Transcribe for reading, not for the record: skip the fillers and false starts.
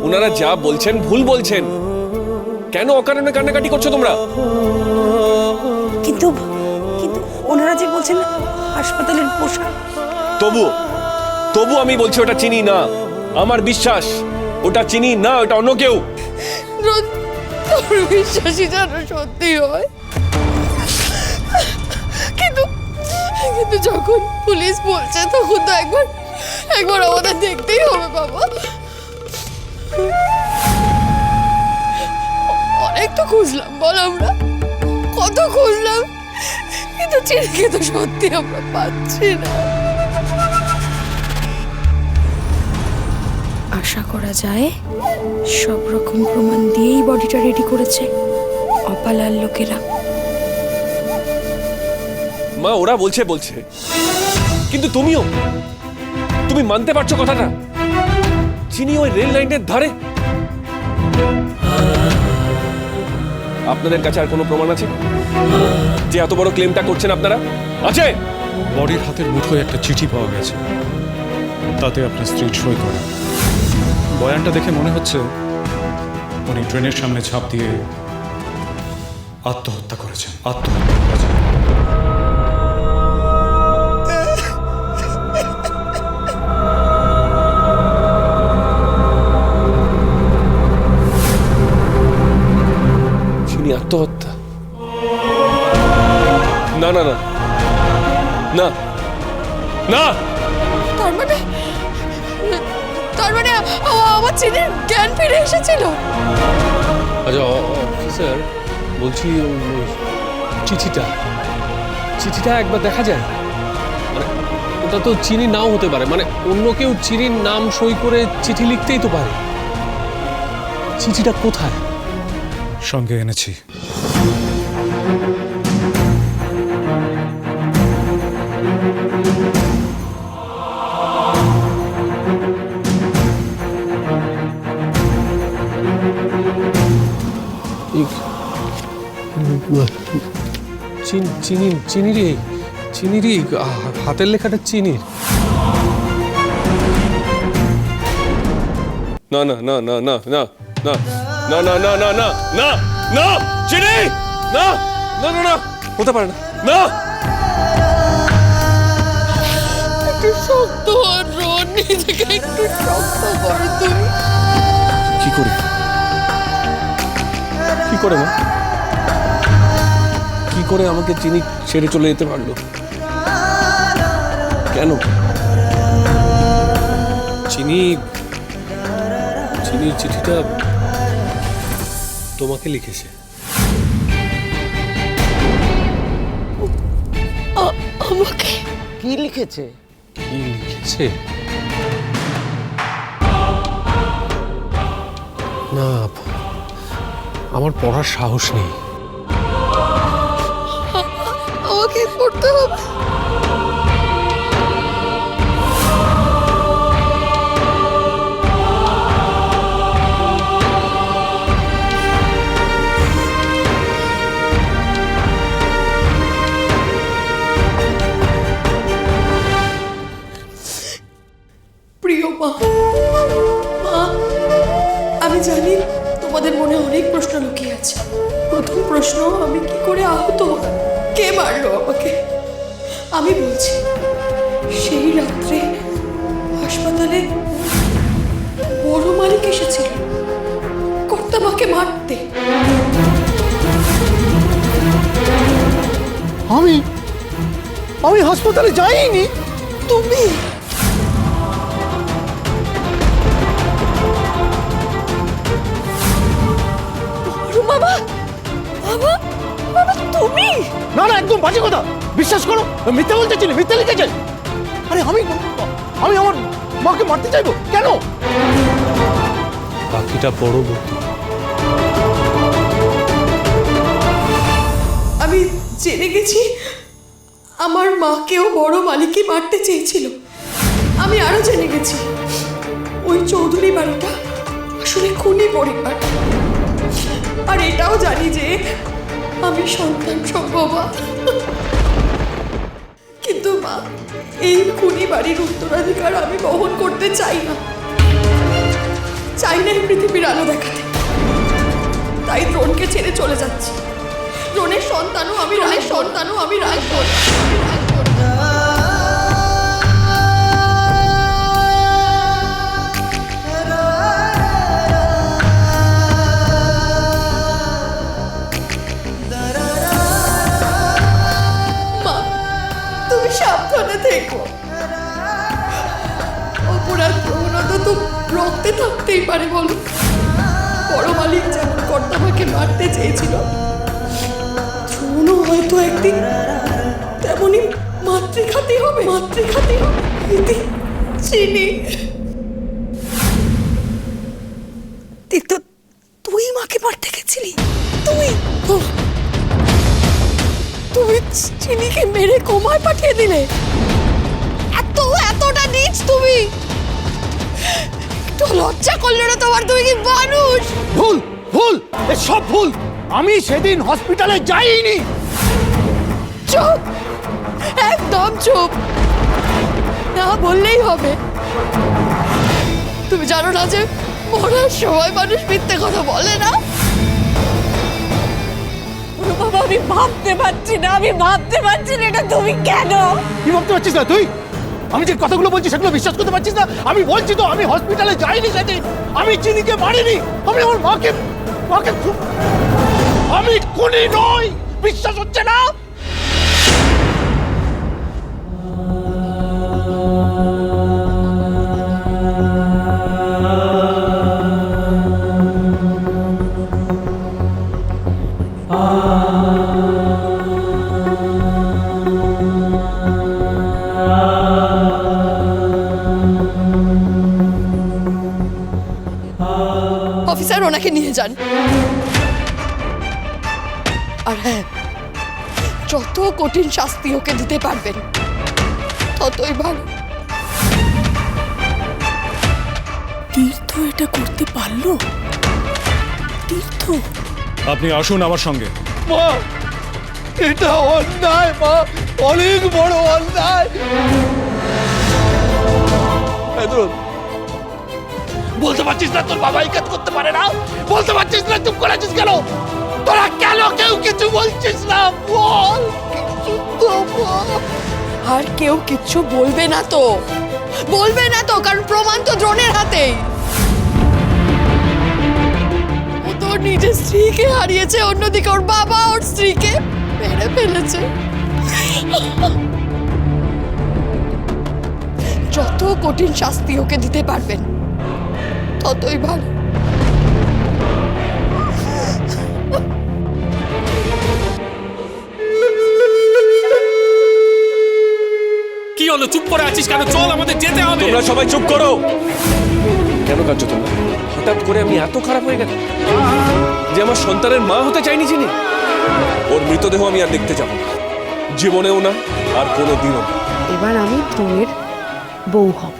ওনারা যা বলছেন ভুল বলছেন। কেন অকারণে কান্নাকাটি করছো তোমরা? কিন্তু কিন্তু ওনারা যে বলছেন হাসপাতালের পোশাক। তবু আমি বলছি ওটা চিনি না। আমার বিশ্বাস ওটা চিনি না, ওটা অন্য কেউ। তোর বিশ্বাসই যেন সত্যি হয়, কিন্তু কিন্তু যখন পুলিশ বলছে তখন তো একবার আমাদের দেখতেই হবে বাবা। অনেক তো খুঁজলাম বল, আমরা কত খুঁজলাম, কিন্তু চিনিকে তো সত্যি আমরা পাচ্ছি না। আশা করা যায় সব রকম প্রমাণ দিয়েই বডিটা রেডি করেছে অপালার লোকেরা। মা ওরা বলছে, কিন্তু তুমি মানতে পারছো কথাটা? চিনি ওই রেল লাইনের ধারে। আপনাদের কাছে আর কোনো প্রমাণ আছে যে এত বড় ক্লেমটা করছেন আপনারা? আছে? বডির হাতের মুঠোয় একটা চিঠি পাওয়া গেছে, তাতে আপনার স্ত্রীর সই করা। বয়ানটা দেখে মনে হচ্ছে উনি ট্রেনের সামনে ঝাঁপ দিয়ে আত্মহত্যা করেছেন। চিনি আত্মহত্যা? না না না না না। তার মানে আমার চিনির জ্ঞান ফিরে এসেছিল। আচ্ছা অফিসার, বলছি চিঠিটা একবার দেখা যায়? মানে ওটা তো চিনি নাও হতে পারে, মানে অন্য কেউ চিনির নাম সই করে চিঠি লিখতেই তো পারে। চিঠিটা কোথায়? সঙ্গে এনেছি। চিনিরই হাতের লেখাটা চিনির। না না না না না না না না না না না না না না চিনি না না না না হতে পারে না। না একটু শক্ত হর রোন, নিজেকে একটু শক্ত কর তুমি। কি করে মা, কি করে আমাকে চিনি ছেড়ে চলে যেতে পারলো? কেন? চিনির চিঠিটা তোমাকে লিখেছে। আমাকে? কি লিখেছে? না, আমার পড়ার সাহস নেই। আমাকে পড়তে হবে। প্রিয় মা, আমি জানি তোমাদের মনে অনেক প্রশ্ন লুকিয়ে আছে। প্রথম প্রশ্ন, আমি কি করে আহত হলাম? কে মারলো আমাকে? আমি বলছি, সেই রাত্রে হাসপাতালে বড় মালিক এসেছিল কর্তামাকে মারতে। আমি হাসপাতালে যাইনি। তুমি? বাবা বাবা বাবা তুমি? না না, একদম বাজে কথা, বিশ্বাস করো। মিথ্যা বলতে চিনি, মিথ্যা লিখেছে। আরে আমি আমার মাকে মারতে চাইবো কেন? বাকিটা বড় বউ। আমি জেনে গেছি আমার মাকেও বড় মালিকই মারতে চেয়েছিল। আমি আরো জেনে গেছি ওই চৌধুরী বাড়িটা আসলে খুনি পরিবার। আর এটাও জানি যে আমি সন্তান সম্ভবা। কিন্তু মা, এই খুনি বাড়ির উত্তরাধিকার আমি বহন করতে চাই না। চাই না এই পৃথিবীর আলো দেখাতে, তাই দ্রোণকে ছেড়ে চলে যাচ্ছি। দ্রোণের সন্তানও আমি রাখবো না। মা, তুমি সাবধানে থেকো। অপরাধ প্রবণতা তো রক্তে থাকতেই পারে বলো। বড় মালিক যেমন কর্তামাকে মারতে চেয়েছিল, দ্রোণও হয়তো একদিন তেমনই মাতৃঘাতী হবে। ইতি, চিনি। তুই মাকে মারতে গেছিলি? তুমি চিনিকে মেরে কোমায় পাঠিয়ে দিলে? এতটা নীচ তুমি? একটু লজ্জা করলে না তোমার? তুমি কি মানুষ? ভুল সব ভুল। আমি সেদিন হসপিটালে যাইনি। চুপ, একদম চুপ। না বললেই হবে। তুমি জানো না যে মরার সময় মানুষ মিথ্যে কথা বলে না? বাবা, আমি ভাবতে পারছি না এটা তুমি কেন? কি ভাবতে পারছিস না তুই? আমি যে কথাগুলো বলছি সেগুলো বিশ্বাস করতে পারছিস না? আমি বলছি তো আমি হসপিটালে যাইনি সেদিন। আমি চিনিকে মারিনি। আমি আমার মাকে আমি খুনি নই। বিশ্বাস হচ্ছে না? অফিসার, ওনাকে নিয়ে যান। আর হ্যাঁ, যত কঠিন শাস্তি ওকে দিতে পারবেন ততই ভালো। তীর্থ এটা করতে পারলো? তীর্থ? আপনি আসুন আমার সঙ্গে। মা, এটা অন্যায় মা, অনেক বড় অন্যায়। বলতে পারছিস না তোর বাবা এই কাজ করতে পারে না? বলতে পারছিস না? চুপ করে আছিস কেন? তোরা কেন কেউ কিছু বলছিস না? বল কিছু তো বল। আর কেউ কিচ্ছু বলবে না তো, কারণ প্রমাণ তো দ্রোণের হাতেই। ও তো ওর নিজের স্ত্রীকে হারিয়েছে, অন্যদিকে ওর বাবা ওর স্ত্রীকে মেরে ফেলেছে। যত কঠিন শাস্তি ওকে দিতে পারবেন ততই ভালো। কি হলো, চুপ করে আছিস কেন? চল, আমাদের যেতে হবে। তোমরা সবাই চুপ করো। কেন কাঁদছো তোমরা? হঠাৎ করে আমি এত খারাপ হয়ে গেল যে আমার সন্তানের মা হতে চাইনি চিনি? ওর মৃতদেহ আমি আর দেখতে যাব না, জীবনেও না, আর কোনোদিনও না। এবার আমি দ্রোণের বউ হব।